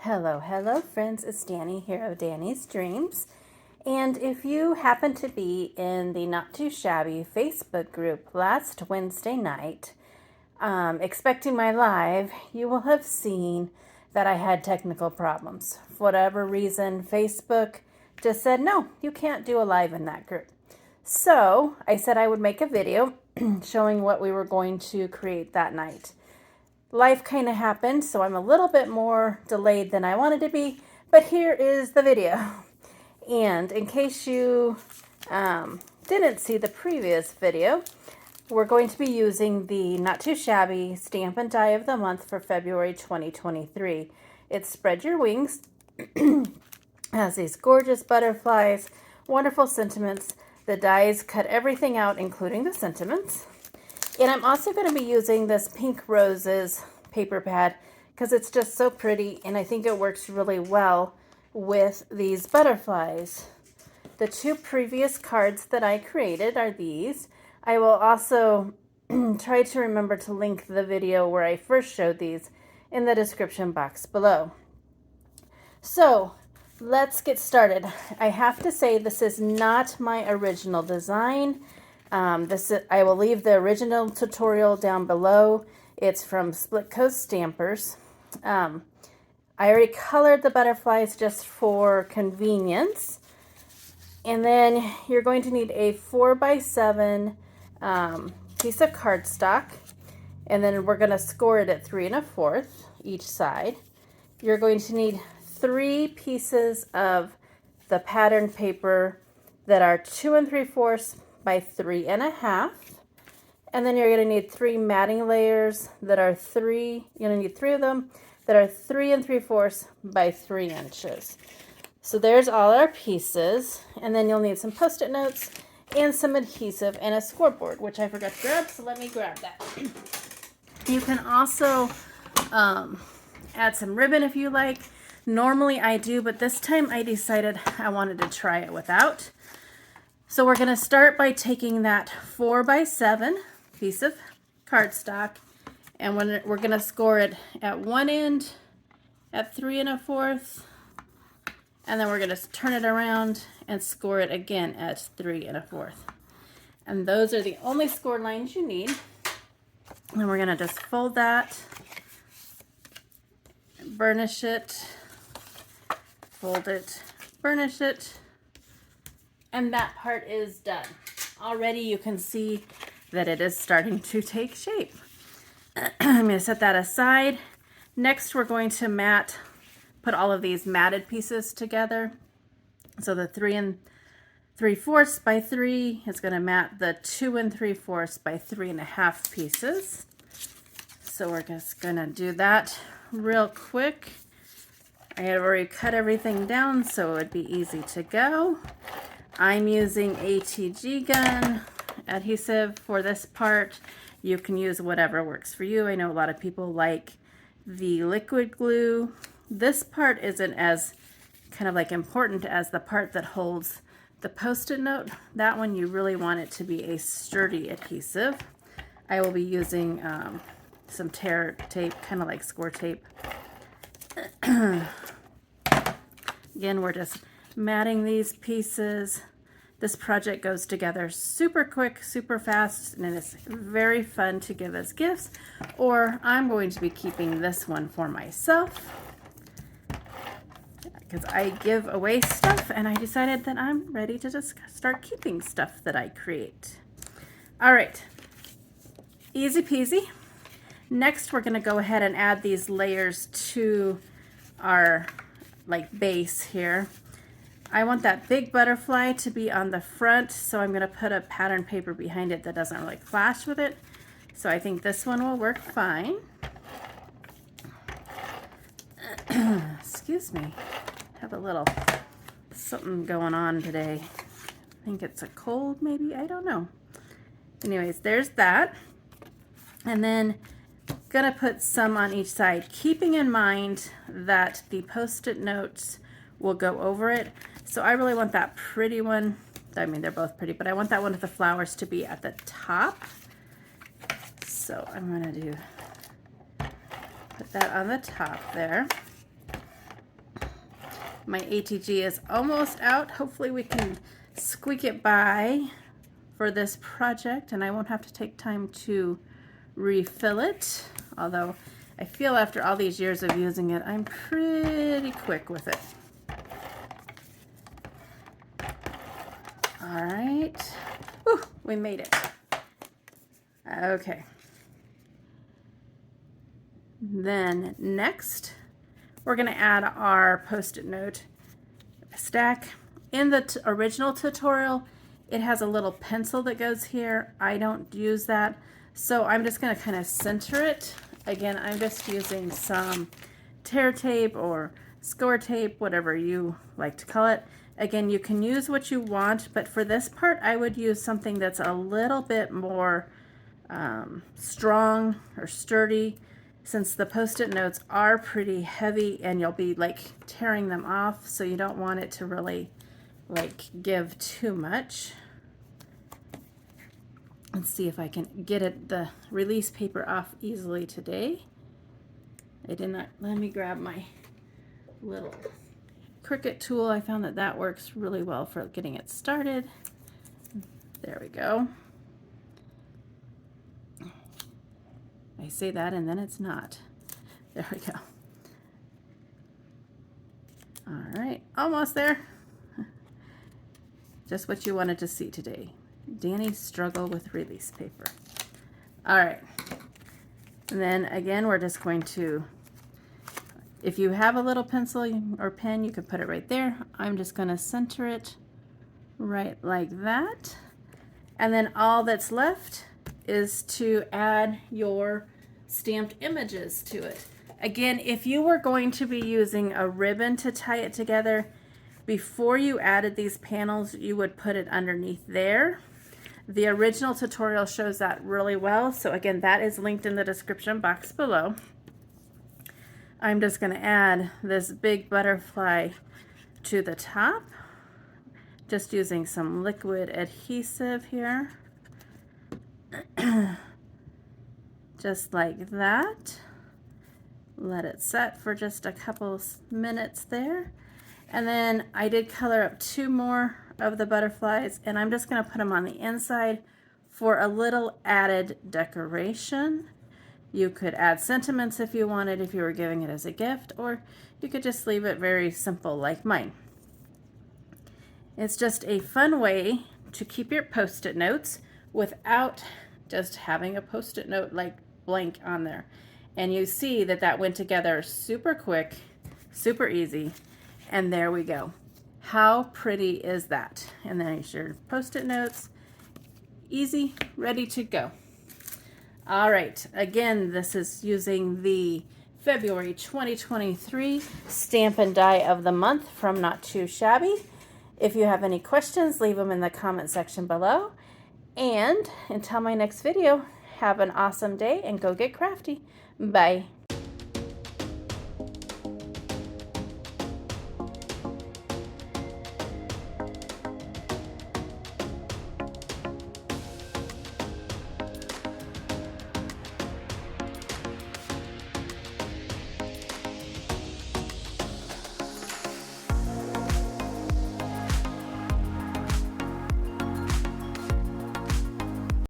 Hello friends, it's Danny here of Danny's Dreams. And if you happen to be in the Not Too Shabby Facebook group last Wednesday night, expecting my live, you will have seen that I had technical problems. For whatever reason, Facebook just said, no, you can't do a live in that group. So I said I would make a video showing what we were going to create that night. Life kind of happened, so I'm a little bit more delayed than I wanted to be, but here is the video. And in case you didn't see the previous video, we're going to be using the Not Too Shabby Stamp and Die of the Month for February 2023. It's Spread Your Wings. Has these gorgeous butterflies, wonderful sentiments. The dies cut everything out, including the sentiments. And I'm also going to be using this Pink Roses paper pad because it's just so pretty and I think it works really well with these butterflies. The two previous cards that I created are these. I will also try to remember to link the video where I first showed these in the description box below. So let's get started. I have to say this is not my original design. I will leave the original tutorial down below. It's from Split Coast Stampers. I already colored the butterflies just for convenience. And then you're going to need a 4x7 piece of cardstock. And then we're going to score it at 3 1/4 each side. You're going to need 3 pieces of the pattern paper that are 2 3/4 by 3 1/2, and then you're going to need 3 matting layers that are you're going to need 3 of them that are 3 3/4 by 3 inches. So there's all our pieces, and then you'll need some Post-it notes and some adhesive and a scoreboard, which I forgot to grab, so let me grab that. You can also add some ribbon if you like. Normally I do, but this time I decided I wanted to try it without. So we're going to start by taking that 4x7 piece of cardstock, and we're going to score it at one end at 3 1/4, and then we're going to turn it around and score it again at 3 1/4. And those are the only score lines you need. And we're going to just fold that, burnish it, fold it, burnish it. And that part is done. Already you can see that it is starting to take shape. I'm going to set that aside. Next we're going to put all of these matted pieces together. So the 3 3/4 by 3 is going to mat the 2 3/4 by 3 1/2 pieces. So we're just going to do that real quick. I have already cut everything down so it would be easy to go. I'm using ATG gun adhesive for this part. You can use whatever works for you. I know a lot of people like the liquid glue. This part isn't as kind of like important as the part that holds the Post-it note. That one you really want it to be a sturdy adhesive. I will be using some tear tape, kind of like score tape. Again, we're just matting these pieces. This project goes together super quick, super fast, and it's very fun to give as gifts, or I'm going to be keeping this one for myself because I give away stuff and I decided that I'm ready to just start keeping stuff that I create. All right, easy peasy. Next, we're going to go ahead and add these layers to our base here. I want that big butterfly to be on the front, so I'm going to put a pattern paper behind it that doesn't really clash with it. So I think this one will work fine. Excuse me. I have a little something going on today. I think it's a cold maybe, I don't know. Anyways, there's that. And then gonna put some on each side, keeping in mind that the Post-it notes will go over it. So I really want that pretty one. I mean, they're both pretty, but I want that one with the flowers to be at the top. So I'm gonna put that on the top there. My ATG is almost out. Hopefully we can squeak it by for this project and I won't have to take time to refill it. Although I feel after all these years of using it, I'm pretty quick with it. All right. Whew, we made it. Okay. Then next, we're going to add our Post-it note stack. In the original tutorial, it has a little pencil that goes here. I don't use that, so I'm just going to kind of center it. Again, I'm just using some tear tape or score tape, whatever you like to call it. Again, you can use what you want, but for this part, I would use something that's a little bit more strong or sturdy, since the Post-it notes are pretty heavy and you'll be like tearing them off, so you don't want it to really like give too much. Let's see if I can get the release paper off easily today. I did not. Let me grab my little Cricut tool. I found that that works really well for getting it started. There we go. I say that and then it's not. There we go. All right, almost there. Just what you wanted to see today. Danny's struggle with release paper. All right. And then again, we're just going to, if you have a little pencil or pen, you could put it right there. I'm just going to center it right like that. And then all that's left is to add your stamped images to it. Again, if you were going to be using a ribbon to tie it together, before you added these panels, you would put it underneath there. The original tutorial shows that really well. So again, that is linked in the description box below. I'm just going to add this big butterfly to the top, just using some liquid adhesive here. Just like that. Let it set for just a couple minutes there. And then I did color up 2 more of the butterflies, and I'm just going to put them on the inside for a little added decoration. You could add sentiments if you wanted, if you were giving it as a gift, or you could just leave it very simple like mine. It's just a fun way to keep your Post-it notes without just having a Post-it note like blank on there. And you see that that went together super quick, super easy, and there we go. How pretty is that? And then here's your Post-it notes. Easy, ready to go. All right, again, this is using the February 2023 Stamp and Die of the Month from Not Too Shabby. If you have any questions, leave them in the comment section below. And until my next video, have an awesome day and go get crafty. Bye.